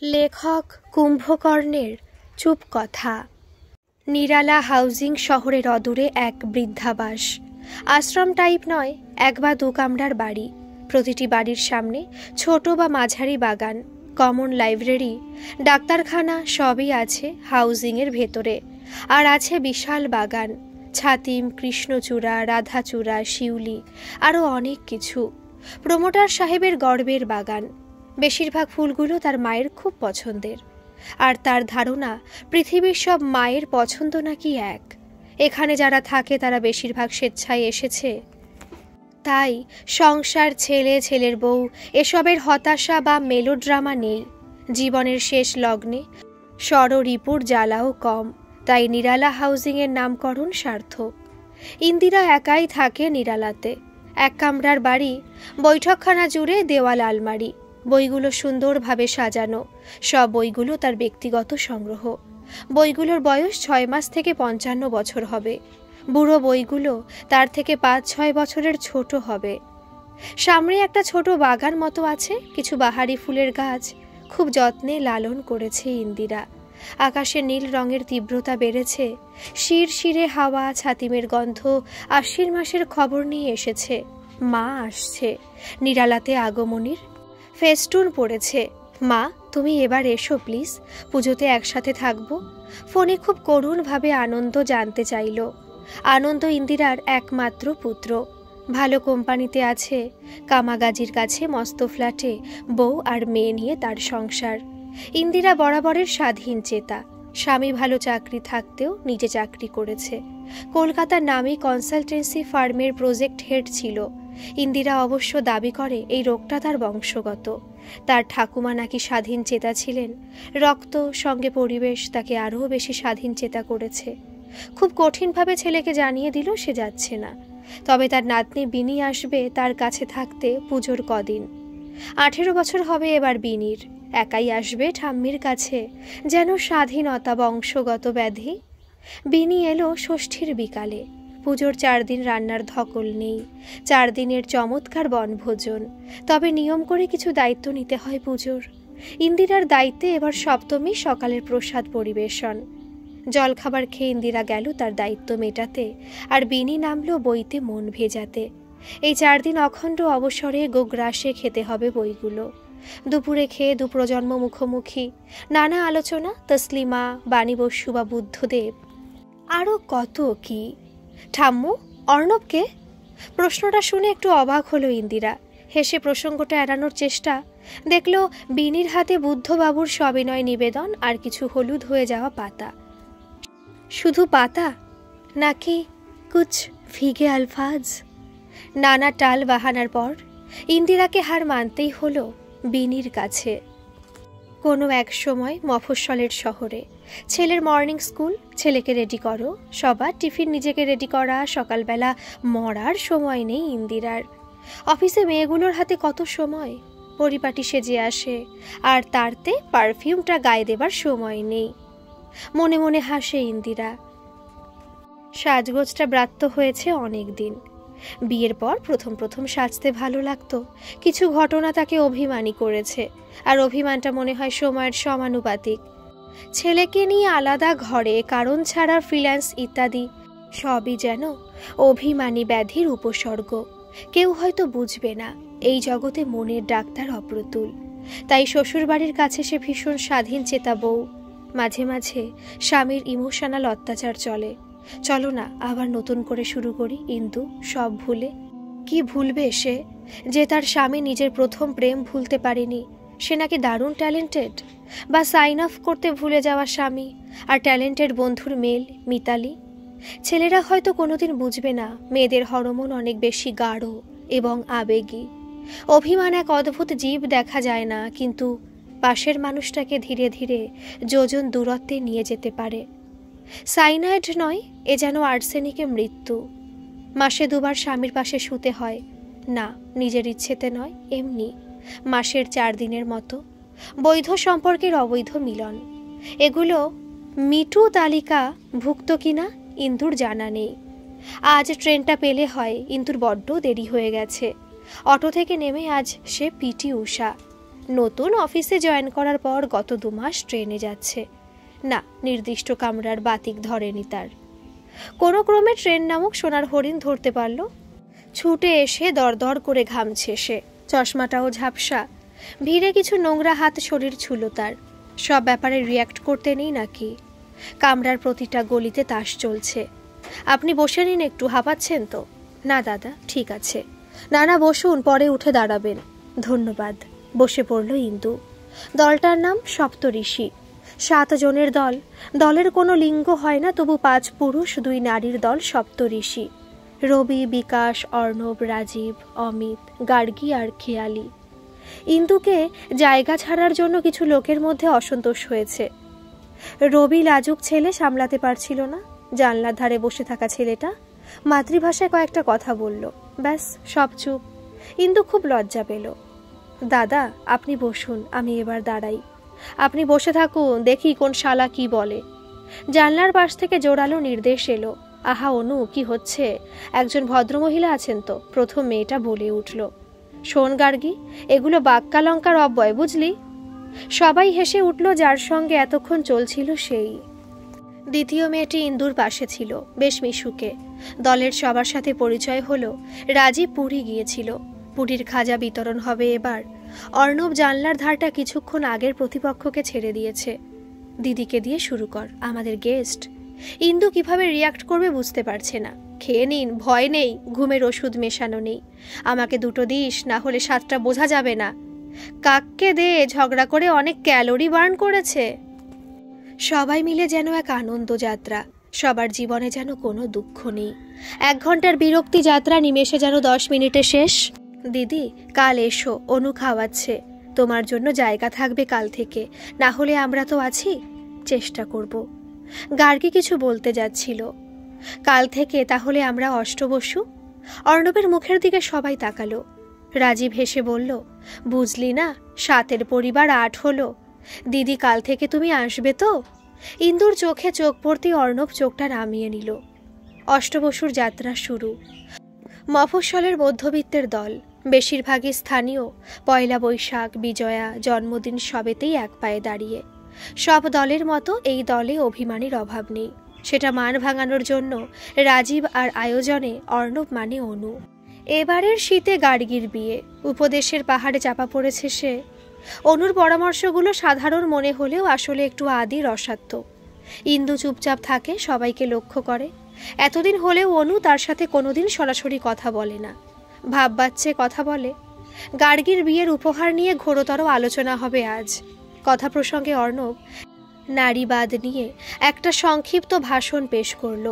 লেখক কুম্ভকর্ণের চুপ কথা। নিরালা হাউজিং শহরের অদূরে এক বৃদ্ধাবাস। আশ্রম টাইপ নয়, এক বা দু কামরার বাড়ি। প্রতিটি বাড়ির সামনে ছোট বা মাঝারি বাগান, কমন লাইব্রেরি, ডাক্তারখানা সবই আছে হাউজিংয়ের ভেতরে। আর আছে বিশাল বাগান, ছাতিম, কৃষ্ণচূড়া, রাধাচূড়া, শিউলি, আরও অনেক কিছু। প্রমোটার সাহেবের গর্বের বাগান। বেশিরভাগ ফুলগুলো তার মায়ের খুব পছন্দের। আর তার ধারণা পৃথিবীর সব মায়ের পছন্দ নাকি এক। এখানে যারা থাকে তারা বেশিরভাগ স্বেচ্ছায় এসেছে। তাই সংসার, ছেলে, ছেলের বউ এসবের হতাশা বা মেলোড্রামা নেই। জীবনের শেষ লগ্নে ষড়রিপুর জ্বালাও কম। তাই নিরালা হাউজিংয়ের নামকরণ সার্থক। ইন্দিরা একাই থাকে নিরালাতে। এক কামরার বাড়ি, বৈঠকখানা জুড়ে দেওয়াল আলমারি, বইগুলো সুন্দরভাবে সাজানো। সব বইগুলো তার ব্যক্তিগত সংগ্রহ। বইগুলোর বয়স 6 মাস থেকে 55 বছর হবে। বুড়ো বইগুলো তার থেকে 5-6 বছরের ছোট হবে। সামনে একটা ছোট বাগান মতো আছে, কিছু বাহারি ফুলের গাছ খুব যত্নে লালন করেছে ইন্দিরা। আকাশে নীল রঙের তীব্রতা বেড়েছে। শিরশিরে হাওয়া, ছাতিমের গন্ধ আশ্বিন মাসের খবর নিয়ে এসেছে। মা আসছে। নিরালাতে আগমনীর ফেস্টুন পড়েছে। মা, তুমি এবার এসো প্লিজ, পুজোতে একসাথে থাকবো। ফোনে খুব করুণভাবে আনন্দ জানতে চাইল। আনন্দ ইন্দিরার একমাত্র পুত্র। ভালো কোম্পানিতে আছে। কামাগাজির কাছে মস্ত ফ্ল্যাটে বউ আর মেয়ে নিয়ে তার সংসার। ইন্দিরা বরাবরের স্বাধীন চেতা। স্বামী ভালো চাকরি থাকতেও নিজে চাকরি করেছে। কলকাতার নামী কনসালটেন্সি ফার্মের প্রজেক্ট হেড ছিল। ইন্দিরা অবশ্য দাবি করে এই রোগটা তার বংশগত। তার ঠাকুমা নাকি স্বাধীন চেতা ছিলেন। রক্ত সঙ্গে পরিবেশ তাকে আরও বেশি স্বাধীন চেতা করেছে। খুব কঠিনভাবে ছেলেকে জানিয়ে দিল সে যাচ্ছে না, তবে তার নাতনি বিনি আসবে তার কাছে থাকতে পুজোর কদিন। 18 বছর হবে এবার বিনির। একাই আসবে ঠাম্মির কাছে, যেন স্বাধীনতা বংশগত ব্যাধি। বিনি এলো ষষ্ঠীর বিকালে। পুজোর 4 দিন রান্নার ধকল নেই। 4 দিনের চমৎকার বনভোজন। তবে নিয়ম করে কিছু দায়িত্ব নিতে হয় পুজোর। ইন্দিরার দায়িত্বে এবার সপ্তমী সকালের প্রসাদ পরিবেশন। জলখাবার খেয়ে ইন্দিরা গেল তার দায়িত্ব মেটাতে, আর বিনি নামলো বইতে মন ভেজাতে। এই 4 দিন অখণ্ড অবসরে গোগ্রাসে খেতে হবে বইগুলো। দুপুরে খেয়ে দুপ্রজন্ম মুখোমুখি। নানা আলোচনা, তসলিমা, বাণী বসু বা বুদ্ধদেব, আরও কত কি। ঠাম্মু, অর্ণবকে? প্রশ্নটা শুনে একটু অবাক হলো ইন্দিরা। হেসে প্রসঙ্গটা এড়ানোর চেষ্টা। দেখল বিনির হাতে বুদ্ধবাবুর সবিনয় নিবেদন আর কিছু হলুদ হয়ে যাওয়া পাতা। শুধু পাতা নাকি কুছ ভিগে আলফাজ? নানা টাল বাহানার পর ইন্দিরাকে হার মানতেই হলো বিনির কাছে। কোনো এক সময় মফস্বলের শহরে ছেলের মর্নিং স্কুল, ছেলেকে রেডি করো, সবার টিফিন, নিজেকে রেডি করা, সকালবেলা মরার সময় নেই ইন্দিরার। অফিসে মেয়েগুলোর হাতে কত সময়, পরিপাটি সেজে আসে, আর তারতে পারফিউমটা গায়ে দেবার সময় নেই। মনে মনে হাসে ইন্দিরা। সাজগোজটা ব্রাত্য হয়েছে অনেক দিন। বিয়ের পর প্রথম প্রথম সাজতে ভালো লাগতো। কিছু ঘটনা তাকে অভিমানী করেছে, আর অভিমানটা মনে হয় সময়ের সমানুপাতিক। ছেলেকে নিয়ে আলাদা ঘরে, কারণ ছাড়া ফ্রিল্যান্স ইত্যাদি সবই যেন অভিমানী ব্যাধির উপসর্গ। কেউ হয়তো বুঝবে না, এই জগতে মনের ডাক্তার অপ্রতুল। তাই শ্বশুরবাড়ির কাছে সে ভীষণ স্বাধীন চেতা বউ। মাঝে মাঝে স্বামীর ইমোশনাল অত্যাচার চলে। চলো না আবার নতুন করে শুরু করি ইন্দু, সব ভুলে। কি ভুলবে সে, যে তার স্বামী নিজের প্রথম প্রেম ভুলতে পারেনি? সে নাকি দারুণ ট্যালেন্টেড? বা সাইন অফ করতে ভুলে যাওয়া স্বামী আর ট্যালেন্টেড বন্ধুর মেল মিতালি? ছেলেরা হয়তো কোনোদিন বুঝবে না মেয়েদের হরমোন অনেক বেশি গাঢ় এবং আবেগী। অভিমান এক অদ্ভুত জীব, দেখা যায় না, কিন্তু পাশের মানুষটাকে ধীরে ধীরে যোজন দূরত্বে নিয়ে যেতে পারে। সাইনাইড নয়, এ যেন আর্সেনিকে মৃত্যু। মাসে 2 বার স্বামীর পাশে শুতে হয় না, নিজের ইচ্ছেতে নয়, এমনি মাসের 4 দিনের মতো। বৈধ সম্পর্কের অবৈধ মিলন, এগুলো মিটু তালিকা ভুক্ত কিনা ইন্দুর জানা নেই। আজ ট্রেনটা পেলে হয়, ইন্দুর বড্ড দেরি হয়ে গেছে। অটো থেকে নেমে আজ সে পিটি ঊষা। নতুন অফিসে জয়েন করার পর গত 2 মাস ট্রেনে যাচ্ছে। না, নির্দিষ্ট কামরার বাতিক ধরেনি তার। কোনো ক্রমে ট্রেন নামক সোনার হরিণ ধরতে পারল। ছুটে এসে দরদর করে ঘামছে সে, চশমাটাও ঝাপসা। ভিড়ে কিছু নোংরা হাত শরীর ছুলো তার। সব ব্যাপারে রিয়্যাক্ট করতে নেই নাকি? কামরার প্রতিটা গলিতে তাস চলছে। আপনি বসে নিন, একটু হাঁপাচ্ছেন তো? না দাদা, ঠিক আছে। না না, বসুন, পরে উঠে দাঁড়াবেন। ধন্যবাদ। বসে পড়ল ইন্দু। দলটার নাম সপ্তঋষি। 7 জনের দল। দলের কোনো লিঙ্গ হয় না, তবু 5 পুরুষ 2 নারীর দল সপ্তঋষি। রবি, বিকাশ, অর্ণব, রাজীব, অমিত, গার্গী আর খেয়ালি। ইন্দুকে জায়গা ছাড়ার জন্য কিছু লোকের মধ্যে অসন্তোষ হয়েছে। রবি লাজুক ছেলে, সামলাতে পারছিল না। জানলার ধারে বসে থাকা ছেলেটা মাতৃভাষায় কয়েকটা কথা বলল, ব্যাস সব চুপ। ইন্দু খুব লজ্জা পেল। দাদা, আপনি বসুন, আমি এবার দাঁড়াই। আপনি বসে থাকুন, দেখি কোন শালা কি বলে। জানলার পাশ থেকে জোরালো নির্দেশ এলো। আহা অনু, কি হচ্ছে? একজন ভদ্রমহিলা আছেন তো? প্রথম মেয়েটা বলে উঠল। শোন গার্গী, এগুলো বাক্যালঙ্কার অব্যয়, বুঝলি? সবাই হেসে উঠল, যার সঙ্গে এতক্ষণ চলছিল সেই। দ্বিতীয় মেয়েটি ইন্দুর পাশে ছিল, বেশ মিশুকে। দলের সবার সাথে পরিচয় হলো। রাজীব পুরী গিয়েছিল। পুরীর খাজা বিতরণ হবে এবার। অর্ণব জানলার ধারটা কিছুক্ষণ আগের প্রতিপক্ষকে ছেড়ে দিয়েছে। দিদিকে দিয়ে শুরু কর, আমাদের গেস্ট। ইন্দু কিভাবে রিয়াক্ট করবে বুঝতে পারছে না। খেয়ে নিন, ভয় নেই, ঘুমের ওষুধ মেশানো নেই। আমাকে 2টো দিস, না হলে 7টা বোঝা যাবে না। কাককে দে, ঝগড়া করে অনেক ক্যালোরি বার্ন করেছে। সবাই মিলে যেন এক আনন্দ যাত্রা। সবার জীবনে যেন কোনো দুঃখ নেই। 1 ঘন্টার বিরক্তি যাত্রা নিমেষে যেন 10 মিনিটে শেষ। দিদি, কাল এসো, অনু খাওয়াচ্ছে। তোমার জন্য জায়গা থাকবে কাল থেকে, না হলে আমরা তো আছি, চেষ্টা করব। গার্গী কিছু বলতে যাচ্ছিল। কাল থেকে তাহলে আমরা অষ্টবসু? অর্ণবের মুখের দিকে সবাই তাকালো। রাজীব হেসে বলল, বুঝলি না, 7-এর পরিবার 8 হলো। দিদি, কাল থেকে তুমি আসবে তো? ইন্দুর চোখে চোখ পড়তেই অর্ণব চোখটা নামিয়ে নিল। অষ্টবসুর যাত্রা শুরু। মফস্বলের মধ্যবিত্তের দল, বেশিরভাগই স্থানীয়। পয়লা বৈশাখ, বিজয়া, জন্মদিন সবেতেই এক পায়ে দাঁড়িয়ে। সব দলের মতো এই দলে অভিমানীর অভাব নেই। সেটা মান ভাঙানোর জন্য রাজীব আর আয়োজনে অর্ণব মানে অনু। এবারের শীতে গার্গীর বিয়ে। উপদেশের পাহাড়ে চাপা পড়েছে সে। অনুর পরামর্শগুলো সাধারণ মনে হলেও আসলে একটু আদি রসাত্ম। ইন্দু চুপচাপ থাকে, সবাইকে লক্ষ্য করে। এতদিন হলেও অনু তার সাথে কোনোদিন সরাসরি কথা বলে না, ভাব বাচ্চে কথা বলে। গার্গীর বিয়ের উপহার নিয়ে ঘোরতর আলোচনা হবে আজ। কথা প্রসঙ্গে অর্ণব নারীবাদ নিয়ে একটা সংক্ষিপ্ত ভাষণ পেশ করল।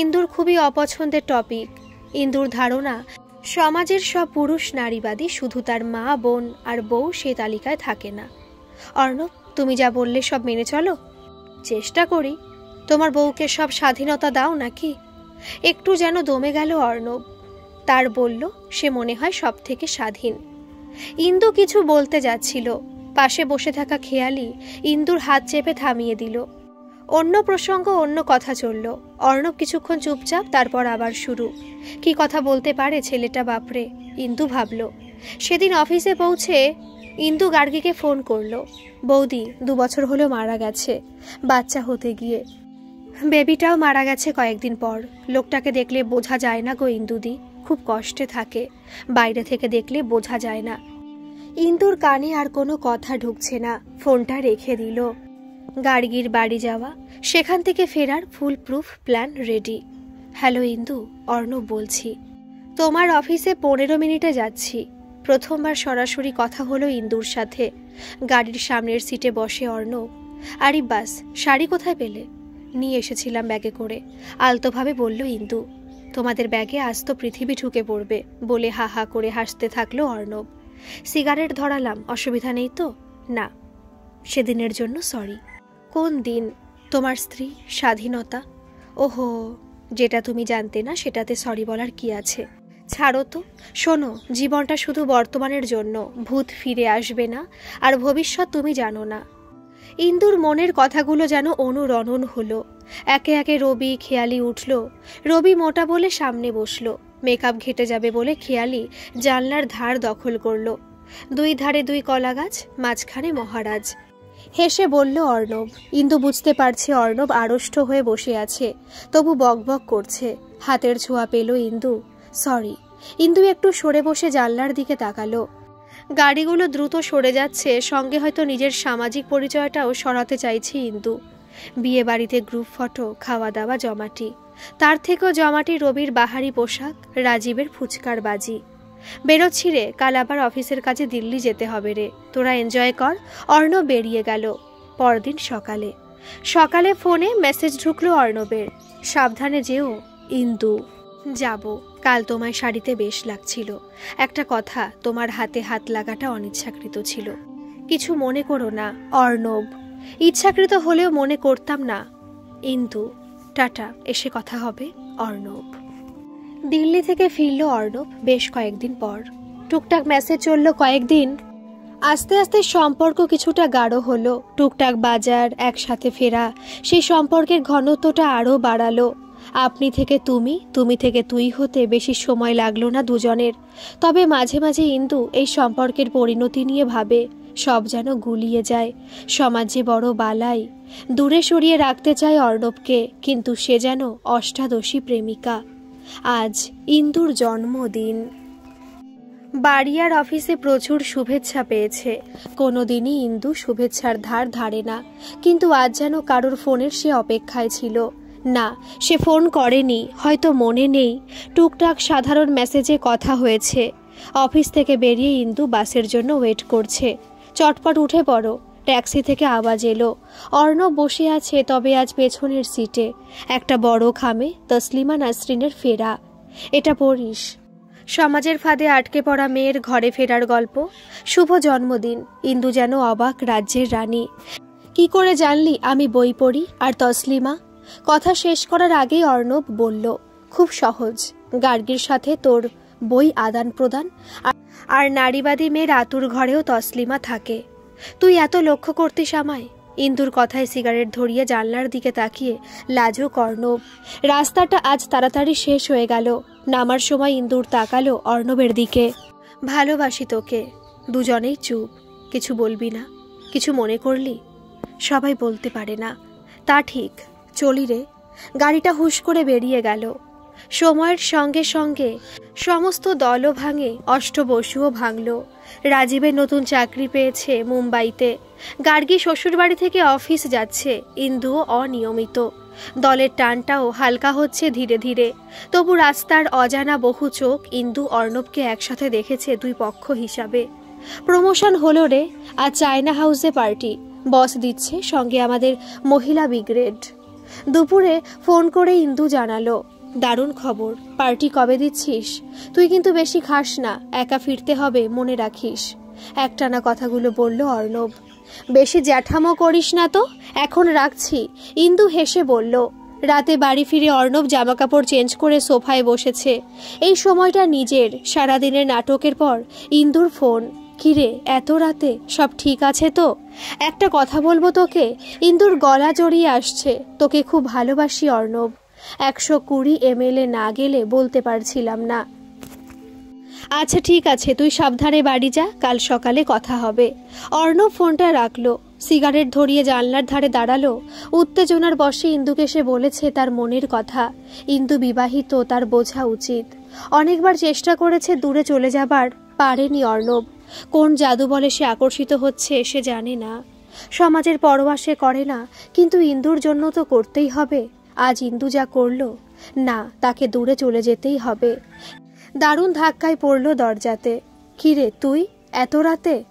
ইন্দুর খুবই অপছন্দের টপিক। ইন্দুর ধারণা, সমাজের সব পুরুষ নারীবাদী, শুধু তার মা, বোন আর বউ সে তালিকায় থাকে না। অর্ণব, তুমি যা বললে সব মেনে চলো? চেষ্টা করি। তোমার বউকে সব স্বাধীনতা দাও নাকি? একটু যেন দমে গেল অর্ণব। তার বলল সে মনে হয় সব থেকে স্বাধীন। ইন্দু কিছু বলতে যাচ্ছিল, পাশে বসে থাকা খেয়ালি ইন্দুর হাত চেপে থামিয়ে দিল। অন্য প্রসঙ্গ, অন্য কথা চলল। অর্ণব কিছুক্ষণ চুপচাপ, তারপর আবার শুরু। কি কথা বলতে পারে ছেলেটা, বাপরে, ইন্দু ভাবল। সেদিন অফিসে পৌঁছে ইন্দু গার্গীকে ফোন করল। বৌদি, 2 বছর হলো মারা গেছে, বাচ্চা হতে গিয়ে। বেবিটাও মারা গেছে কয়েকদিন পর। লোকটাকে দেখলে বোঝা যায় না গো ইন্দুদি, খুব কষ্টে থাকে। বাইরে থেকে দেখলে বোঝা যায় না। ইন্দুর কানে আর কোনো কথা ঢুকছে না, ফোনটা রেখে দিল। গার্গীর বাড়ি যাওয়া, সেখান থেকে ফেরার foolproof plan ready. Hello Indu, Arnab বলছি। তোমার অফিসে 15 মিনিটে যাচ্ছি। প্রথমবার সরাসরি কথা হলো ইন্দুর সাথে। গাড়ির সামনের সিটে বসে অর্ণব। আরে বাস, শাড়ি কোথায় পেলে? নিয়ে এসেছিলাম ব্যাগে করে, আলতোভাবে বলল ইন্দু। তোমাদের ব্যাগে আজ তো পৃথিবী ঢুকে পড়বে, বলে হা হা করে হাসতে থাকলো অর্ণব। সিগারেট ধরালাম, অসুবিধা নেই তো? না। সেদিনের জন্য সরি। কোন দিন? তোমার স্ত্রী, স্বাধীনতা। ওহো, যেটা তুমি জানতে না সেটাতে সরি বলার কি আছে? ছাড়ো তো। শোনো, জীবনটা শুধু বর্তমানের জন্য, ভূত ফিরে আসবে না, আর ভবিষ্যৎ তুমি জানো না। ইন্দুর মনের কথাগুলো যেন অনুরণন হলো। একে একে রবি, খেয়ালি উঠল। রবি মোটা বলে সামনে বসলো। মেকআপ ঘেটে যাবে বলে খেয়ালি জানলার ধার দখল করলো। দুই ধারে দুই কলা গাছ, মাঝখানে মহারাজ। হেসে বলল অর্ণব। ইন্দু বুঝতে পারছে অর্ণব আড়ষ্ট হয়ে বসে আছে, তবু বকবক করছে। হাতের ছোঁয়া পেল ইন্দু। সরি। ইন্দু একটু সরে বসে জানলার দিকে তাকালো। গাড়িগুলো দ্রুত সরে যাচ্ছে, সঙ্গে হয়তো নিজের সামাজিক পরিচয়টাও সরাতে চাইছে ইন্দু। বিয়ে বাড়িতে গ্রুপ ফটো, খাওয়া দাওয়া জমাটি, তার থেকেও জমাটি রবির বাহারি পোশাক, রাজীবের ফুচকার বাজি। বেরোচ্ছি রে, কাল আবার অফিসের কাজে দিল্লি যেতে হবে রে, তোরা এনজয় কর। অর্ণব বেরিয়ে গেল। পরদিন সকালে ফোনে মেসেজ ঢুকলো অর্ণবের, সাবধানে যেও ইন্দু। যাব, কাল তোমায় শাড়িতে বেশ লাগছিল। একটা কথা, তোমার হাতে হাত লাগাটা অনিচ্ছাকৃত ছিল, কিছু মনে করো না অর্ণব। ইচ্ছাকৃত হলেও মনে করতাম না ইন্দু। টাটা, এসে কথা হবে অর্ণব। দিল্লি থেকে ফিরল অর্ণব বেশ কয়েকদিন পর। টুকটাক মেসেজ চলল কয়েকদিন। আস্তে আস্তে সম্পর্ক কিছুটা গাঢ় হলো। টুকটাক বাজার, একসাথে ফেরা, সেই সম্পর্কের ঘনত্বটা আরও বাড়ালো। আপনি থেকে তুমি, তুমি থেকে তুই হতে বেশি সময় লাগলো না দুজনের। তবে মাঝে মাঝে ইন্দু এই সম্পর্কের পরিণতি নিয়ে ভাবে, সব যেন গুলিয়ে যায়। সমাজ যে বড় বালাই, দূরে সরিয়ে রাখতে চায় অর্ণবকে, কিন্তু সে যেন অষ্টাদশী প্রেমিকা। আজ ইন্দুর জন্মদিন। বাড়ি আর অফিসে প্রচুর শুভেচ্ছা পেয়েছে। কোনোদিনই ইন্দু শুভেচ্ছার ধার ধারে না, কিন্তু আজ যেন কারোর ফোনের সে অপেক্ষায় ছিল। না, সে ফোন করেনি, হয়তো মনে নেই। টুকটাক সাধারণ মেসেজে কথা হয়েছে। অফিস থেকে বেরিয়ে ইন্দু বাসের জন্য ওয়েট করছে। চটপট উঠে পড়ো। ট্যাক্সি থেকে আওয়াজ এলো। অর্ণব বসে আছে, তবে আজ পেছনের সিটে। একটা বড় খামে তসলিমা নাসরিনের ফেরা। এটা পড়িস। সমাজের ফাঁদে আটকে পড়া মেয়ের ঘরে ফেরার গল্প। শুভ জন্মদিন। ইন্দু যেন অবাক রাজ্যের রানী। কি করে জানলি আমি বই পড়ি আর তসলিমা? কথা শেষ করার আগেই অর্ণব বলল, খুব সহজ। গার্গীর সাথে তোর বই আদান প্রদান, আর নারীবাদী মেয়ের আতুর ঘরেও তসলিমা থাকে। তুই এত লক্ষ্য করতিস আমায়? ইন্দুর কথায় সিগারেট ধরিয়ে জানলার দিকে তাকিয়ে লাজুক অর্ণব। রাস্তাটা আজ তাড়াতাড়ি শেষ হয়ে গেল। নামার সময় ইন্দুর তাকালো অর্ণবের দিকে। ভালোবাসি তোকে। দুজনেই চুপ। কিছু বলবি না? কিছু মনে করলি? সবাই বলতে পারে না। তা ঠিক। চলি রে। গাড়িটা হুশ করে বেরিয়ে গেল। সময়ের সঙ্গে সঙ্গে সমস্ত দলও ভাঙে, অষ্টবসুও ভাঙল। রাজীবের নতুন চাকরি পেয়েছে মুম্বাইতে। গার্গী শ্বশুরবাড়ি থেকে অফিস যাচ্ছে। ইন্দুও অনিয়মিত। দলের টানটাও হালকা হচ্ছে ধীরে ধীরে। তবু রাস্তার অজানা বহু চোখ ইন্দু অর্ণবকে একসাথে দেখেছে দুই পক্ষ হিসাবে। প্রমোশন হলো রে। আর চায়না হাউসে পার্টি। বস দিচ্ছে, সঙ্গে আমাদের মহিলা ব্রিগেড। দুপুরে ফোন করে ইন্দু জানালো, দারুণ খবর। পার্টি কবে দিচ্ছিস? তুই কিন্তু বেশি খাস না, একা ফিরতে হবে, মনে রাখিস। একটানা কথাগুলো বলল অর্ণব। বেশি জ্যাঠামো করিস না তো, এখন রাখছি। ইন্দু হেসে বলল। রাতে বাড়ি ফিরে অর্ণব জামাকাপড় চেঞ্জ করে সোফায় বসেছে। এই সময়টা নিজের। সারাদিনের নাটকের পর ইন্দুর ফোন। কিরে, এত রাতে? সব ঠিক আছে তো? একটা কথা বলবো তোকে। ইন্দুর গলা জড়িয়ে আসছে। তোকে খুব ভালোবাসি অর্ণব। 120 ml না গেলে বলতে পারছিলাম না। আচ্ছা ঠিক আছে, তুই সাবধানে বাড়ি যা, কাল সকালে কথা হবে। অর্ণব ফোনটা রাখলো। সিগারেট ধরিয়ে জানলার ধারে দাঁড়ালো। উত্তেজনার বশে ইন্দুকে সে বলেছে তার মনের কথা। ইন্দু বিবাহিত, তার বোঝা উচিত। অনেকবার চেষ্টা করেছে দূরে চলে যাবার, পারেনি অর্ণব। কোন জাদু বলে সে আকর্ষিত হচ্ছে সে জানে না। সমাজের পরোয়া সে করে না, কিন্তু ইন্দুর জন্য তো করতেই হবে। আজ ইন্দু যা করল, না, তাকে দূরে চলে যেতেই হবে। দারুণ ধাক্কায় পড়ল দরজাতে। কিরে তুই, এত রাতে?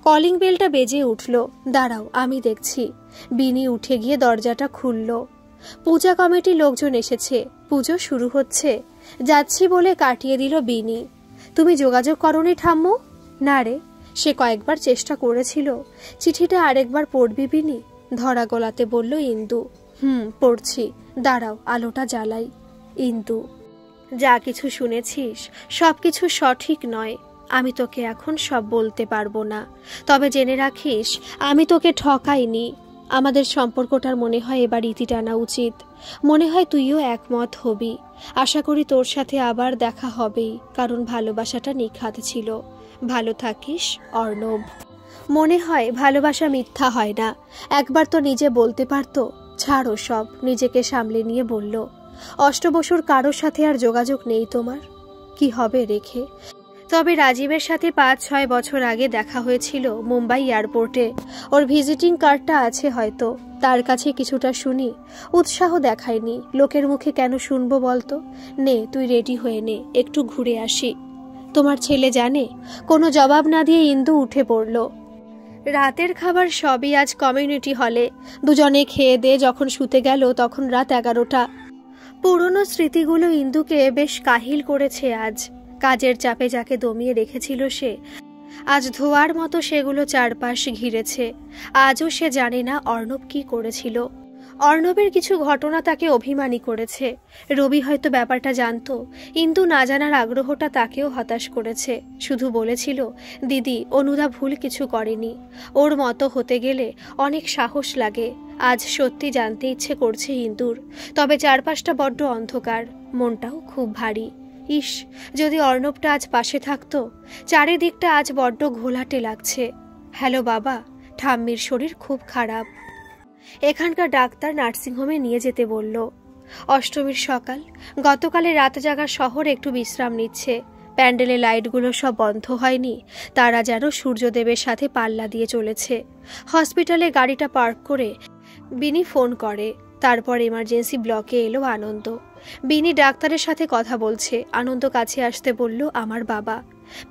কলিং বেলটা বেজে উঠল। দাঁড়াও, আমি দেখছি। বিনি উঠে গিয়ে দরজাটা খুলল। পূজা কমিটির লোকজন এসেছে। পুজো শুরু হচ্ছে। যাচ্ছি বলে কাটিয়ে দিল বিনি। তুমি যোগাযোগ করনি ঠাম্মু? না রে, সে কয়েকবার চেষ্টা করেছিল। চিঠিটা আরেকবার পড়বি বিনি? ধরা গলাতে বলল ইন্দু। পড়ছি, দাঁড়াও আলোটা জ্বালাই। ইন্দু, যা কিছু শুনেছিস সব কিছু সঠিক নয়। আমি তোকে এখন সব বলতে পারবো না, তবে জেনে রাখিস আমি তোকে ঠকাইনি। আমাদের সম্পর্কটার মনে হয় এবার ইতি টানা উচিত। মনে হয় তুইও একমত হবি। আশা করি তোর সাথে আবার দেখা হবেই, কারণ ভালোবাসাটা নিখাত ছিল। ভালো থাকিস অর্ণব। মনে হয় ভালোবাসা মিথ্যা হয় না। একবার তো নিজে বলতে পারতো। ছাড়ো সব, নিজেকে সামলে নিয়ে বলল, ৮ বছর কারোর সাথে আর যোগাযোগ নেই তোমার? কি হবে রেখে? তবে রাজীবের সাথে ৫-৬ বছর আগে দেখা হয়েছিল মুম্বাই এয়ারপোর্টে। ওর ভিজিটিং কার্ডটা আছে হয়তো, তার কাছে কিছুটা শুনি। উৎসাহ দেখায়নি। লোকের মুখে কেন শুনবো বলতো? নে তুই রেডি হয়ে নে, একটু ঘুরে আসি। তোমার ছেলে জানে? কোনো জবাব না দিয়ে ইন্দু উঠে পড়ল। রাতের খাবার সবই আজ কমিউনিটি হলে। দুজনে খেয়ে দিয়ে যখন শুতে গেল তখন রাত 11টা। পুরনো স্মৃতিগুলো ইন্দুকে বেশ কাহিল করেছে আজ। কাজের চাপে যাকে দমিয়ে রেখেছিল সে, আজ ধোয়ার মতো সেগুলো চারপাশ ঘিরেছে। আজও সে জানে না অর্ণব কি করেছিল। অর্ণবের কিছু ঘটনা তাকে অভিমানী করেছে। রবি হয়তো ব্যাপারটা জানতো, ইন্দু না জানার আগ্রহটা তাকেও হতাশ করেছে। শুধু বলেছিল, দিদি অনুদা ভুল কিছু করেনি, ওর মতো হতে গেলে অনেক সাহস লাগে। আজ সত্যি জানতে ইচ্ছে করছে ইন্দুর, তবে চারপাশটা বড্ড অন্ধকার, মনটাও খুব ভারী। ইস, যদি অর্ণবটা আজ পাশে থাকতো। চারিদিকটা আজ বড্ড ঘোলাটে লাগছে। হ্যালো বাবা, ঠাম্মির শরীর খুব খারাপ, এখানকার ডাক্তার নার্সিংহোমে নিয়ে যেতে বলল। অষ্টমীর সকাল, গতকালে রাত জাগা শহর একটু বিশ্রাম নিচ্ছে। প্যান্ডেলের লাইটগুলো সব বন্ধ হয়নি, তারা যেন সূর্যদেবের সাথে পাল্লা দিয়ে চলেছে। হসপিটালে গাড়িটা পার্ক করে বিনি ফোন করে। তারপর এমার্জেন্সি ব্লকে এলো আনন্দ। বিনি ডাক্তারের সাথে কথা বলছে। আনন্দ কাছে আসতে বলল, আমার বাবা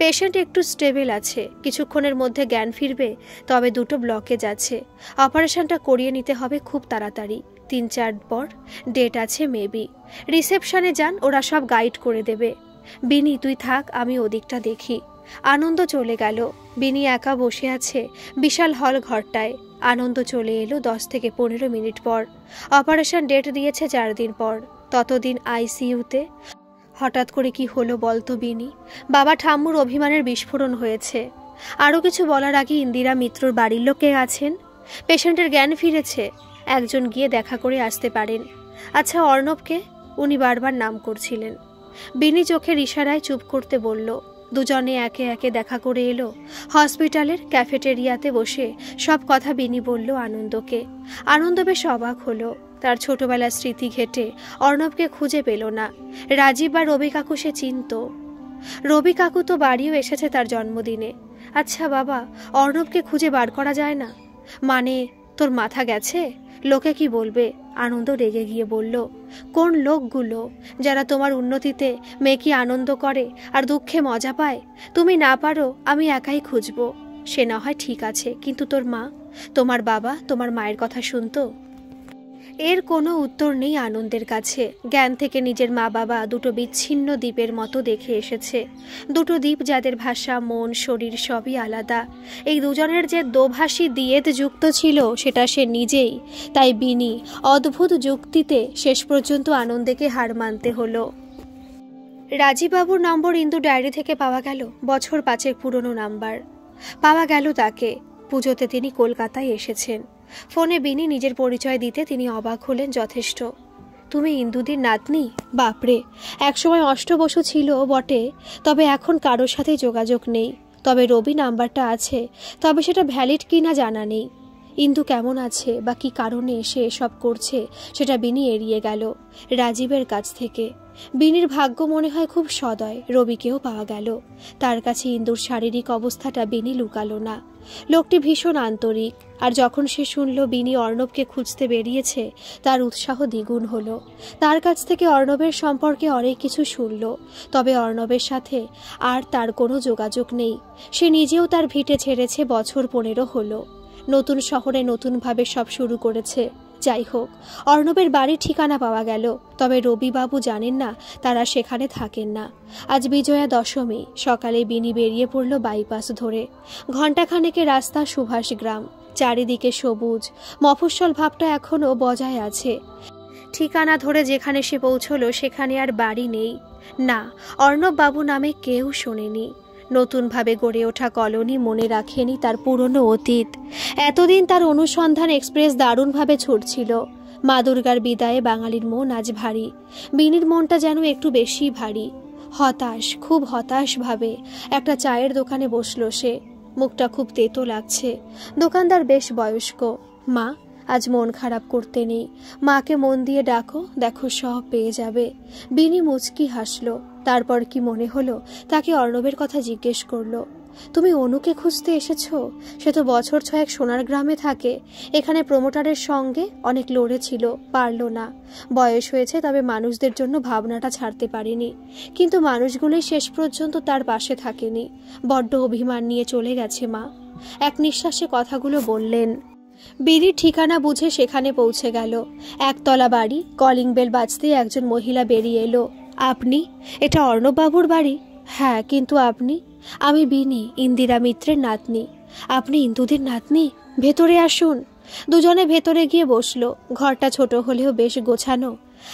পেশেন্ট একটু স্টেবল আছে, কিছুক্ষণের মধ্যে জ্ঞান ফিরবে, তবে 2টো ব্লকে যাচ্ছে। অপারেশনটা করিয়ে নিতে হবে খুব তাড়াতাড়ি। 3-4 পর ডেট আছে মেবি। রিসেপশনে যান, ওরা সব গাইড করে দেবে। বিনি তুই থাক, আমি ওদিকটা দেখি। আনন্দ চলে গেল। বিনি একা বসে আছে বিশাল হল ঘরটায়। আনন্দ চলে এলো 10 থেকে 15 মিনিট পর। অপারেশন ডেট দিয়েছে 4 দিন পর। ততদিন আইসিইউতে। হঠাৎ করে কি হলো বলতো বিনি? বাবা ঠাম্মুর অভিমানের বিস্ফোরণ হয়েছে। আরও কিছু বলার আগে ইন্দিরা মিত্রর বাড়ির লোকে আছেন। পেশেন্টের জ্ঞান ফিরেছে, একজন গিয়ে দেখা করে আসতে পারেন। আচ্ছা অর্ণবকে? উনি বারবার নাম করছিলেন। বিনি চোখের ইশারায় চুপ করতে বলল। দুজনে একে একে দেখা করে এলো। হসপিটালের ক্যাফেটেরিয়াতে বসে সব কথা বিনি বলল আনন্দকে। আনন্দ বেশ অবাক হলো। তার ছোটবেলার স্মৃতি ঘেটে অর্ণবকে খুঁজে পেল না। রাজীব বা রবি কাকু সে চিনত। রবি কাকু তো বাড়িও এসেছে তার জন্মদিনে। আচ্ছা বাবা, অর্ণবকে খুঁজে বার করা যায় না? মানে তোর মাথা গেছে? লোকে কি বলবে? আনন্দ রেগে গিয়ে বলল, কোন লোকগুলো? যারা তোমার উন্নতিতে মেকি আনন্দ করে আর দুঃখে মজা পায়। তুমি না পারো, আমি একাই খুঁজবো। সে না হয় ঠিক আছে, কিন্তু তোর মা, তোমার বাবা, তোমার মায়ের কথা শুনতো? এর কোনো উত্তর নেই আনন্দের কাছে। জ্ঞান থেকে নিজের মা বাবা 2টো বিচ্ছিন্ন দ্বীপের মতো দেখে এসেছে। 2টো দ্বীপ যাদের ভাষা, মন, শরীর সবই আলাদা। এই দুজনের যে দোভাষী দিয়েত যুক্ত ছিল সেটা সে নিজেই। তাই বিনি অদ্ভুত যুক্তিতে শেষ পর্যন্ত আনন্দেকে হার মানতে হলো। রাজীববাবুর নম্বর ইন্দু ডায়েরি থেকে পাওয়া গেল। বছর 5 পুরনো নাম্বার। পাওয়া গেল তাকে। পুজোতে তিনি কলকাতায় এসেছেন। ফোনে বিনি নিজের পরিচয় দিতে তিনি অবাক হলেন যথেষ্ট। তুমি ইন্দুদির নাতনি? বাপরে, একসময় ৮ বছর ছিল বটে, তবে এখন কারোর সাথে যোগাযোগ নেই। তবে রবি নাম্বারটা আছে, তবে সেটা ভ্যালিড কিনা জানা নেই। ইন্দু কেমন আছে বা কী কারণে এসে এসব করছে সেটা বিনি এড়িয়ে গেল রাজীবের কাছ থেকে। বিনির ভাগ্য মনে হয় খুব সদয়, রবিকেও পাওয়া গেল। তার কাছে ইন্দুর শারীরিক অবস্থাটা বিনি লুকালো না। লোকটি ভীষণ আন্তরিক। আর যখন সে শুনল বিনি অর্ণবকে খুঁজতে বেরিয়েছে, তার উৎসাহ দ্বিগুণ হলো। তার কাছ থেকে অর্ণবের সম্পর্কে অনেক কিছু শুনল। তবে অর্ণবের সাথে আর তার কোনো যোগাযোগ নেই। সে নিজেও তার ভিটে ছেড়েছে বছর 15 হলো। নতুন শহরে নতুনভাবে সব শুরু করেছে। যাই হোক, অর্ণবের বাড়ির ঠিকানা পাওয়া গেল। তবে রবিবাবু জানেন না তারা সেখানে থাকেন না। আজ বিজয়া দশমী। সকালে বিনি বেরিয়ে পড়ল বাইপাস ধরে। ঘণ্টাখানেকের রাস্তা সুভাষ গ্রাম। চারিদিকে সবুজ, মফস্বল ভাবটা এখনও বজায় আছে। ঠিকানা ধরে যেখানে সে পৌঁছলো সেখানে আর বাড়ি নেই। না, অর্ণব বাবু নামে কেউ শোনেনি। নতুনভাবে গড়ে ওঠা কলোনি মনে রাখেনি তার পুরনো অতীত। এতদিন তার অনুসন্ধান এক্সপ্রেস দারুণভাবে ছুটছিল। মা দুর্গার বিদায়ে বাঙালির মন আজ ভারী। বিনির মনটা যেন একটু বেশি ভারী। হতাশ, খুব হতাশভাবে একটা চায়ের দোকানে বসলো সে। মুখটা খুব তেতো লাগছে। দোকানদার বেশ বয়স্ক। মা, আজ মন খারাপ করতে নেই, মাকে মন দিয়ে ডাকো, দেখো সব পেয়ে যাবে। বিনি মুচকি হাসলো। তারপর কি মনে হলো তাকে অর্ণবের কথা জিজ্ঞেস করলো। তুমি অনুকে খুঁজতে এসেছো? সে তো বছর 6 সোনার গ্রামে থাকে। এখানে প্রমোটারের সঙ্গে অনেক লড়েছিল, পারল না। বয়স হয়েছে, তবে মানুষদের জন্য ভাবনাটা ছাড়তে পারেনি। কিন্তু মানুষগুলোই শেষ পর্যন্ত তার পাশে থাকেনি। বড্ড অভিমান নিয়ে চলে গেছে মা। এক নিঃশ্বাসে কথাগুলো বললেন। বিড়ির ঠিকানা বুঝে সেখানে পৌঁছে গেল। একতলা বাড়ি। কলিং বেল বাজতে একজন মহিলা বেরিয়ে এলো। আপনি? এটা অর্ণববাবুর বাড়ি? হ্যাঁ, কিন্তু আপনি? আমি বিনি, ইন্দিরা মিত্রের নাতনি। আপনি ইন্দুদের নাতনি? ভেতরে আসুন। দুজনে ভেতরে গিয়ে বসলো। ঘরটা ছোট হলেও বেশ গোছানো।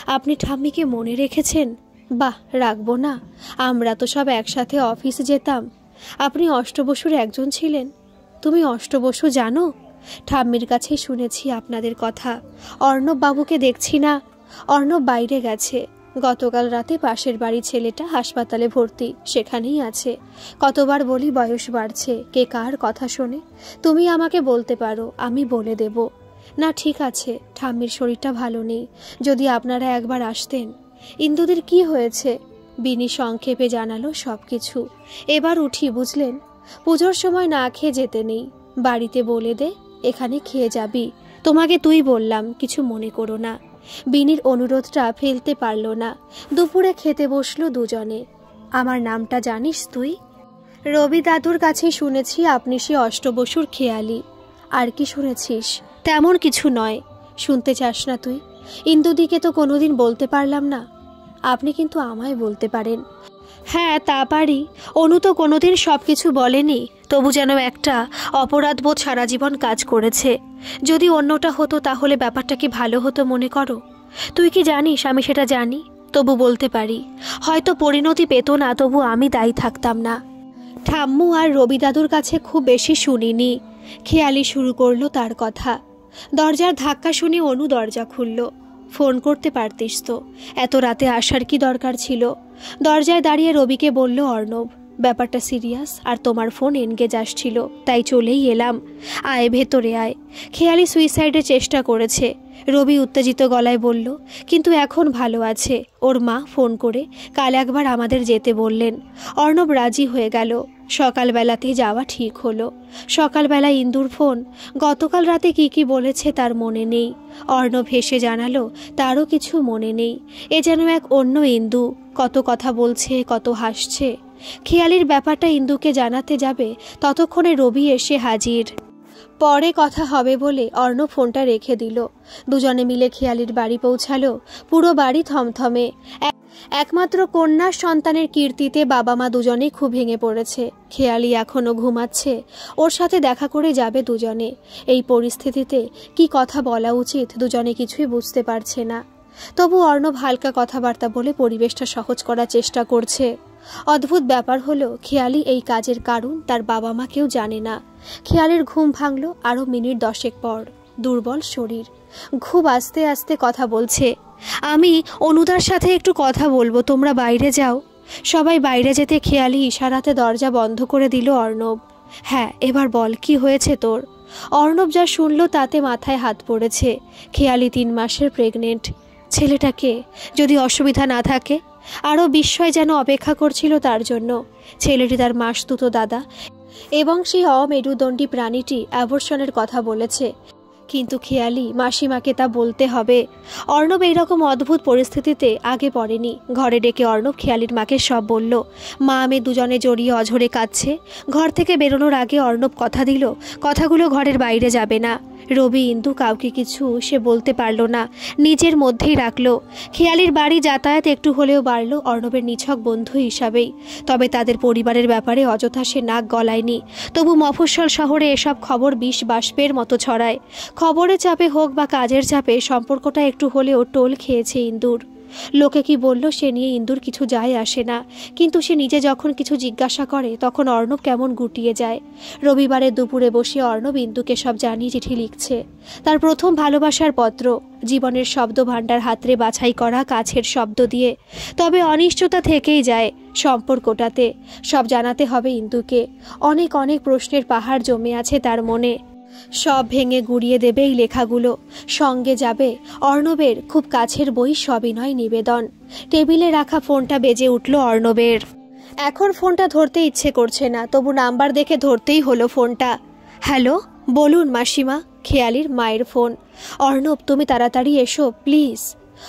আপনি ঠাম্মিকে মনে রেখেছেন? বাহ, রাখবো না? আমরা তো সব একসাথে অফিস যেতাম। আপনি অষ্টবসুর একজন ছিলেন। তুমি অষ্টবসু জানো? ঠাম্মির কাছেই শুনেছি আপনাদের কথা। অর্ণব বাবুকে দেখছি না। অর্ণব বাইরে গেছে। গতকাল রাতে পাশের বাড়ির ছেলেটা হাসপাতালে ভর্তি, সেখানেই আছে। কতবার বলি বয়স বাড়ছে, কে কার কথা শোনে? তুমি আমাকে বলতে পারো, আমি বলে দেব। না, ঠিক আছে, ঠাম্মির শরীরটা ভালো নেই। যদি আপনারা একবার আসতেন। ইন্দুদের কি হয়েছে? বিনি সংক্ষেপে জানালো সবকিছু। এবার উঠি, বুঝলেন? পুজোর সময় না খেয়ে যেতে নেই। বাড়িতে বলে দে এখানে খেয়ে যাবি। তোমাকে তুই বললাম, কিছু মনে করো না। বিনির অনুরোধটা ফেলতে পারল না। দুপুরে খেতে বসলো দুজনে। আমার নামটা জানিস তুই? রবি দাদুর কাছে শুনেছি আপনি সে অষ্টবসুর খেয়ালি। আর কি শুনেছিস? তেমন কিছু নয়। শুনতে চাস না তুই? ইন্দুদিকে তো কোনোদিন বলতে পারলাম না। আপনি কিন্তু আমায় বলতে পারেন। হ্যাঁ, তা পারি। অনু তো কোনোদিন সব কিছু বলেনি, তবু যেন একটা অপরাধবোধ সারা জীবন কাজ করেছে। যদি অন্যটা হতো তাহলে ব্যাপারটা কি ভালো হতো মনে করো? তুই কি জানিস আমি সেটা জানি, তবু বলতে পারি। হয়তো পরিণতি পেত না, তবু আমি দায়ী থাকতাম না। ঠাম্মু আর রবি দাদুর কাছে খুব বেশি শুনিনি। খেয়ালি শুরু করলো তার কথা। দরজার ধাক্কা শুনে অনু দরজা খুলল। ফোন করতে পারতিস তো, এত রাতে আসার কি দরকার ছিল? দরজায় দাঁড়িয়ে রবিকে বলল অর্ণব, ব্যাপারটা সিরিয়াস আর তোমার ফোন এনগেজ আসছিল, তাই চলেই এলাম। আয়, ভেতরে আয়। খেয়ালি সুইসাইডের চেষ্টা করেছে, রবি উত্তেজিত গলায় বলল। কিন্তু এখন ভালো আছে। ওর মা ফোন করে কাল একবার আমাদের যেতে বললেন। অর্ণব রাজি হয়ে গেল। সকালবেলাতেই যাওয়া ঠিক হলো। সকালবেলা ইন্দুর ফোন। গতকাল রাতে কি বলেছে তার মনে নেই। অর্ণব হেসে জানালো তারও কিছু মনে নেই। এ যেন এক অন্য ইন্দু, কত কথা বলছে, কত হাসছে। খেয়ালির ব্যাপারটা ইন্দুকে জানাতে যাবে, ততক্ষণে রবি এসে হাজির। পরে কথা হবে বলে অর্ণব ফোনটা রেখে দিল। দুজনে মিলে খেয়ালির বাড়ি পৌঁছালো। পুরো বাড়ি থমথমে। একমাত্র কন্যার সন্তানের কীর্তিতে বাবা মা দুজনেই খুব ভেঙে পড়েছে। খেয়ালি এখনও ঘুমাচ্ছে। ওর সাথে দেখা করে যাবে দুজনে। এই পরিস্থিতিতে কি কথা বলা উচিত দুজনে কিছুই বুঝতে পারছে না। তবু অর্ণব হালকা কথাবার্তা বলে পরিবেশটা সহজ করার চেষ্টা করছে। অদ্ভুত ব্যাপার হলো, খেয়ালি এই কাজের কারণ তার বাবা মা কেউ জানে না। খেয়ালির ঘুম ভাঙল আরও মিনিট 10 পর। দুর্বল শরীর, খুব আস্তে আস্তে কথা বলছে। আমি অনুদার সাথে একটু কথা বলবো, তোমরা বাইরে যাও। সবাই বাইরে যেতে খেয়ালি ইশারাতে দরজা বন্ধ করে দিল অর্ণব। হ্যাঁ, এবার বল, কি হয়েছে তোর? অর্ণব যা শুনল তাতে মাথায় হাত পড়েছে। খেয়ালি 3 মাসের প্রেগনেন্ট। ছেলেটাকে যদি অসুবিধা না থাকে। আরও বিস্ময় যেন অপেক্ষা করছিল তার জন্য। ছেলেটি তার মাসতুতো দাদা এবং সেই অমেরুদণ্ডী প্রাণীটি অ্যাবর্শনের কথা বলেছে। কিন্তু খেয়ালি মাসিমাকে তা বলতে হবে। অর্ণব এইরকম অদ্ভুত পরিস্থিতিতে আগে পড়েনি। ঘরে ডেকে অর্ণব খেয়ালির মাকে সব বলল। মা মেয়ে দুজনে জড়িয়ে অঝরে কাঁদছে। ঘর থেকে বেরোনোর আগে অর্ণব কথা দিল কথাগুলো ঘরের বাইরে যাবে না। রবি ইন্দু কাউকে কিছু সে বলতে পারল না, নিজের মধ্যেই রাখল। খেয়ালির বাড়ি যাতায়াত একটু হলেও বাড়ল অর্ণবের নিছক বন্ধু হিসাবেই। তবে তাদের পরিবারের ব্যাপারে অযথা সে নাক গলায়নি। তবু মফস্বল শহরে এসব খবর বিষ বাষ্পের মতো ছড়ায়। খবরের চাপে হোক বা কাজের চাপে সম্পর্কটা একটু হলেও টোল খেয়েছে ইন্দুর। লোকে কি বলল সে নিয়ে ইন্দুর কিছু যায় আসে না, কিন্তু সে নিজে যখন কিছু জিজ্ঞাসা করে তখন অর্ণব কেমন গুটিয়ে যায়। রবিবারের দুপুরে বসে অর্ণব ইন্দুকে সব জানিয়ে চিঠি লিখছে। তার প্রথম ভালোবাসার পত্র, জীবনের শব্দ ভাণ্ডার হাতরে বাছাই করা কাছের শব্দ দিয়ে। তবে অনিশ্চয়তা থেকেই যায় সম্পর্কটাতে। সব জানাতে হবে ইন্দুকে। অনেক অনেক প্রশ্নের পাহাড় জমে আছে তার মনে। সব ভেঙে গুড়িয়ে দেবে এই লেখাগুলো। সঙ্গে যাবে অর্ণবের খুব কাছের বই সবিনয় নিবেদন। টেবিলে রাখা ফোনটা বেজে উঠল অর্ণবের। এখন ফোনটা ধরতে ইচ্ছে করছে না, তবু নাম্বার দেখে ধরতেই হলো ফোনটা। হ্যালো, বলুন মাসিমা। খেয়ালির মায়ের ফোন। অর্ণব, তুমি তাড়াতাড়ি এসো প্লিজ।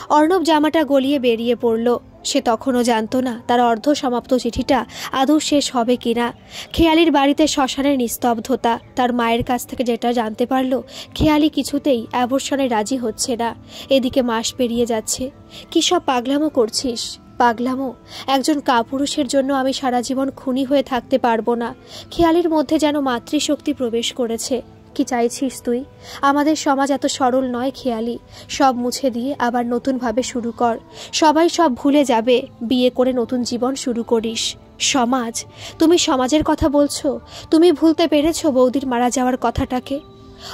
অর্ণব জামাটা গলিয়ে বেরিয়ে পড়ল। সে তখনও জানত না তার অর্ধ সমাপ্ত চিঠিটা আদৌ শেষ হবে কিনা। খেয়ালির বাড়িতে শ্মশানের নিস্তব্ধতা। তার মায়ের কাছ থেকে যেটা জানতে পারল, খেয়ালি কিছুতেই অ্যাবর্শনে রাজি হচ্ছে না। এদিকে মাস পেরিয়ে যাচ্ছে। কি সব পাগলামো করছিস? পাগলামো? একজন কাপুরুষের জন্য আমি সারা জীবন খুনি হয়ে থাকতে পারবো না। খেয়ালির মধ্যে যেন মাতৃশক্তি প্রবেশ করেছে। কি চাইছিস তুই? আমাদের সমাজ এত সরল নয় খেয়ালি। সব মুছে দিয়ে আবার নতুনভাবে শুরু কর। সবাই সব ভুলে যাবে, বিয়ে করে নতুন জীবন শুরু করিস। সমাজ? তুমি সমাজের কথা বলছো? তুমি ভুলতে পেরেছো বৌদির মারা যাওয়ার কথাটাকে?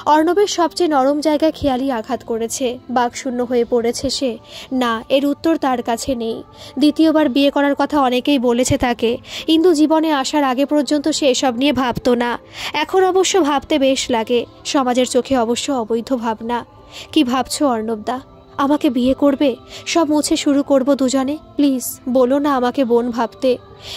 অর্ণবের সবচেয়ে নরম জায়গায় খেয়ালি আঘাত করেছে। বাকশূন্য হয়ে পড়েছে সে। না, এর উত্তর তার কাছে নেই। দ্বিতীয়বার বিয়ে করার কথা অনেকেই বলেছে তাকে, কিন্তু জীবনে আসার আগে পর্যন্ত সে এসব নিয়ে ভাবতো না। এখন অবশ্য ভাবতে বেশ লাগে। সমাজের চোখে অবশ্য অবৈধ ভাবনা। কি ভাবছো অর্ণবদা? আমাকে বিয়ে করবে? সব মুছে শুরু করব দুজনে? প্লিজ বলো না আমাকে বোন ভাবতে।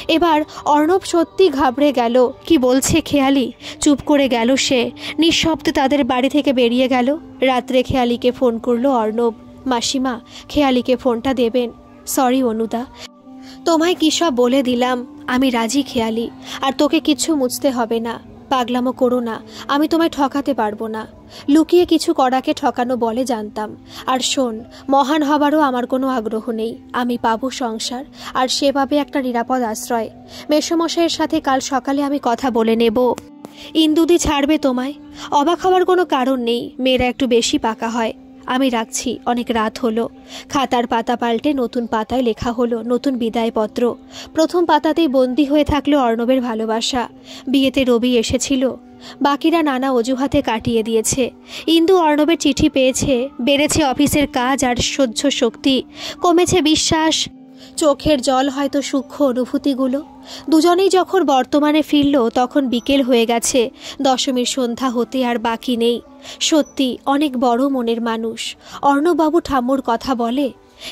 এবার অর্ণব সত্যি ঘাবড়ে গেল। কি বলছে খেয়ালি? চুপ করে গেল সে। নিঃশব্দে তাদের বাড়ি থেকে বেরিয়ে গেল। রাত্রে খেয়ালিকে ফোন করলো অর্ণব। মাসিমা, খেয়ালিকে ফোনটা দেবেন? সরি অনুদা, তোমায় কী সব বলে দিলাম। আমি রাজি খেয়ালি, আর তোকে কিচ্ছু মুছতে হবে না। পাগলামো করো না, আমি তোমায় ঠকাতে পারবো না। লুকিয়ে কিছু করাকে ঠকানো বলে জানতাম। আর শোন, মহান হবারও আমার কোনো আগ্রহ নেই। আমি পাবো সংসার, আর সে পাবে একটা নিরাপদ আশ্রয়। মেসোমশাইয়ের সাথে কাল সকালে আমি কথা বলে নেব। ইন্দুদি ছাড়বে তোমায়? অবাক হওয়ার কোনো কারণ নেই, মেয়েরা একটু বেশি পাকা হয়। আমি রাখছি, অনেক রাত হলো। খাতার পাতা পাল্টে নতুন পাতায় লেখা হলো নতুন বিদায়পত্র। প্রথম পাতাতেই বন্দী হয়ে থাকলো অর্ণবের ভালোবাসা। বিয়েতে রবি এসেছিল, বাকিরা নানা অজুহাতে কাটিয়ে দিয়েছে। ইন্দু অর্ণবের চিঠি পেয়েছে। বেড়েছে অফিসের কাজ আর সহ্য শক্তি, কমেছে বিশ্বাস, চোখের জল হয়তো সূক্ষ্ম অনুভূতিগুলো। দুজনেই যখন বর্তমানে ফিরল তখন বিকেল হয়ে গেছে। দশমীর সন্ধ্যা হতে আর বাকি নেই। সত্যি অনেক বড় মনের মানুষ। অর্ণববাবু ঠাম্মুর কথা বলে।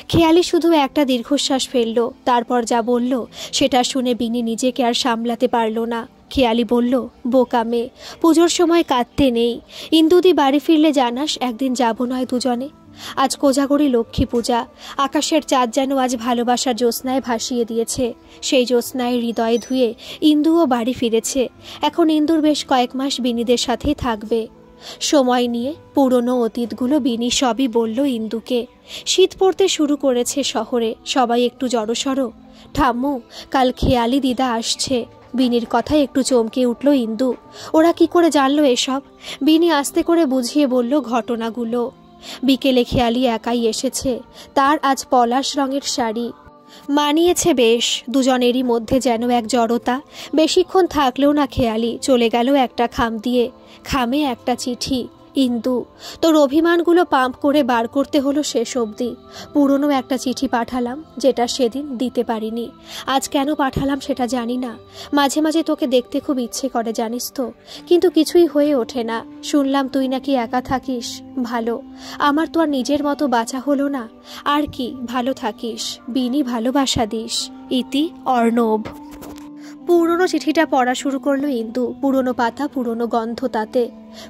খেয়ালি শুধু একটা দীর্ঘশ্বাস ফেলল। তারপর যা বলল সেটা শুনে বিনি নিজেকে আর সামলাতে পারল না। খেয়ালি বলল, বোকা মেয়ে, পুজোর সময় কাঁদতে নেই। ইন্দুদি বাড়ি ফিরলে জানাস, একদিন যাব নয় দুজনে। আজ কোজাগরি লক্ষ্মী পূজা। আকাশের চাঁদ যেন আজ ভালোবাসার জ্যোৎস্নায় ভাসিয়ে দিয়েছে। সেই জ্যোৎস্নায় হৃদয়ে ধুয়ে ইন্দুও বাড়ি ফিরেছে। এখন ইন্দুর বেশ কয়েক মাস বিনিদের সাথেই থাকবে। সময় নিয়ে পুরনো অতীতগুলো বিনি সবই বলল ইন্দুকে। শীত পড়তে শুরু করেছে শহরে। সবাই একটু জড়সড়। ঠাম্মু, কাল খেয়ালি দিদা আসছে। বিনির কথায় একটু চমকে উঠল ইন্দু। ওরা কি করে জানলো এসব? বিনি আস্তে করে বুঝিয়ে বলল ঘটনাগুলো। বিকেলে খেয়ালি একাই এসেছে। তার আজ পলাশ রঙের শাড়ি মানিয়েছে বেশ। দুজনেরই মধ্যে যেন এক জড়তা। বেশিক্ষণ থাকলেও না খেয়ালি, চলে গেল একটা খাম দিয়ে। খামে একটা চিঠি। ইন্দু, তোর অভিমানগুলো পাম্প করে বার করতে হলো শেষ অবধি। পুরনো একটা চিঠি পাঠালাম, যেটা সেদিন দিতে পারিনি। আজ কেন পাঠালাম সেটা জানি না। মাঝে মাঝে তোকে দেখতে খুব ইচ্ছে করে জানিস তো, কিন্তু কিছুই হয়ে ওঠে না। শুনলাম তুই নাকি একা থাকিস। ভালো, আমার তো আর নিজের মতো বাঁচা হলো না। আর কি, ভালো থাকিস। বিনি ভালোবাসা দিস। ইতি অর্ণব। পুরনো চিঠিটা পড়া শুরু করলো ইন্দু। পুরনো পাতা, পুরনো গন্ধ তাতে।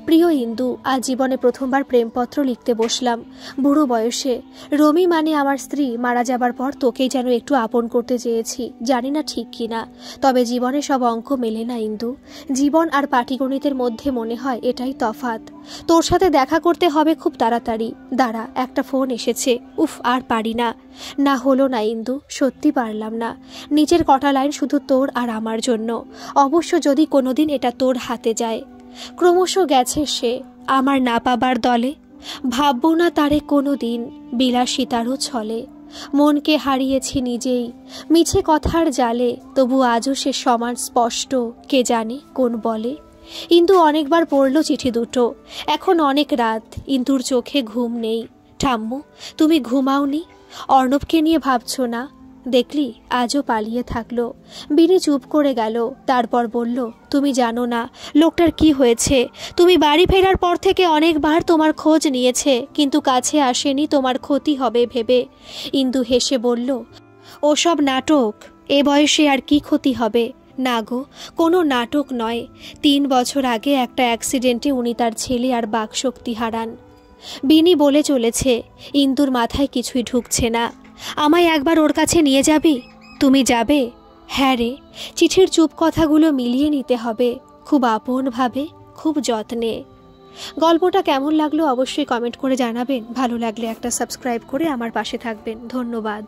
প্রিয় ইন্দু, আজ জীবনে প্রথমবার প্রেমপত্র লিখতে বসলাম। বুড়ো বয়সে। রমি মানে আমার স্ত্রী মারা যাবার পর তোকেই যেন একটু আপন করতে চেয়েছি। জানি না ঠিক কিনা, তবে জীবনে সব অঙ্ক মেলে না ইন্দু। জীবন আর পাটিগণিতের মধ্যে মনে হয় এটাই তফাৎ। তোর সাথে দেখা করতে হবে খুব তাড়াতাড়ি। দাঁড়া, একটা ফোন এসেছে। উফ, আর পারি না। না হলো না ইন্দু, সত্যি পারলাম না। নিচের কটা লাইন শুধু তোর আর আমার জন্য। অবশ্য যদি কোনোদিন এটা তোর হাতে যায়। ক্রমশ গেছে সে আমার না পাবার দলে। ভাববো না তারে কোনো দিন, বিলাসিতারও ছলে। মনকে হারিয়েছি নিজেই মিছে কথার জালে, তবু আজও সে সমান স্পষ্ট, কে জানে কোন বলে। ইন্দু অনেকবার পড়ল চিঠি দুটো। এখন অনেক রাত, ইন্দুর চোখে ঘুম নেই। ঠাম্মু, তুমি ঘুমাওনি? অর্ণবকে নিয়ে ভাবছো না? দেখলি আজও পালিয়ে থাকলো। বিনি চুপ করে গেল, তারপর বলল, তুমি জানো না লোকটার কি হয়েছে। তুমি বাড়ি ফেরার পর থেকে অনেকবার তোমার খোঁজ নিয়েছে, কিন্তু কাছে আসেনি তোমার ক্ষতি হবে ভেবে। ইন্দু হেসে বলল, ওসব নাটক, এ বয়সে আর কি ক্ষতি হবে? না গো, কোনো নাটক নয়। 3 বছর আগে একটা অ্যাক্সিডেন্টে উনি তার ছেলে আর বাকশক্তি হারান। বিনি বলে চলেছে। ইন্দুর মাথায় কিছুই ঢুকছে না। আমায় একবার ওর কাছে নিয়ে যাবি? তুমি যাবে? হ্যাঁ রে, চিঠির চুপ কথাগুলো মিলিয়ে নিতে হবে, খুব আপনভাবে, খুব যত্নে। গল্পটা কেমন লাগলো অবশ্যই কমেন্ট করে জানাবেন। ভালো লাগলে একটা সাবস্ক্রাইব করে আমার পাশে থাকবেন। ধন্যবাদ।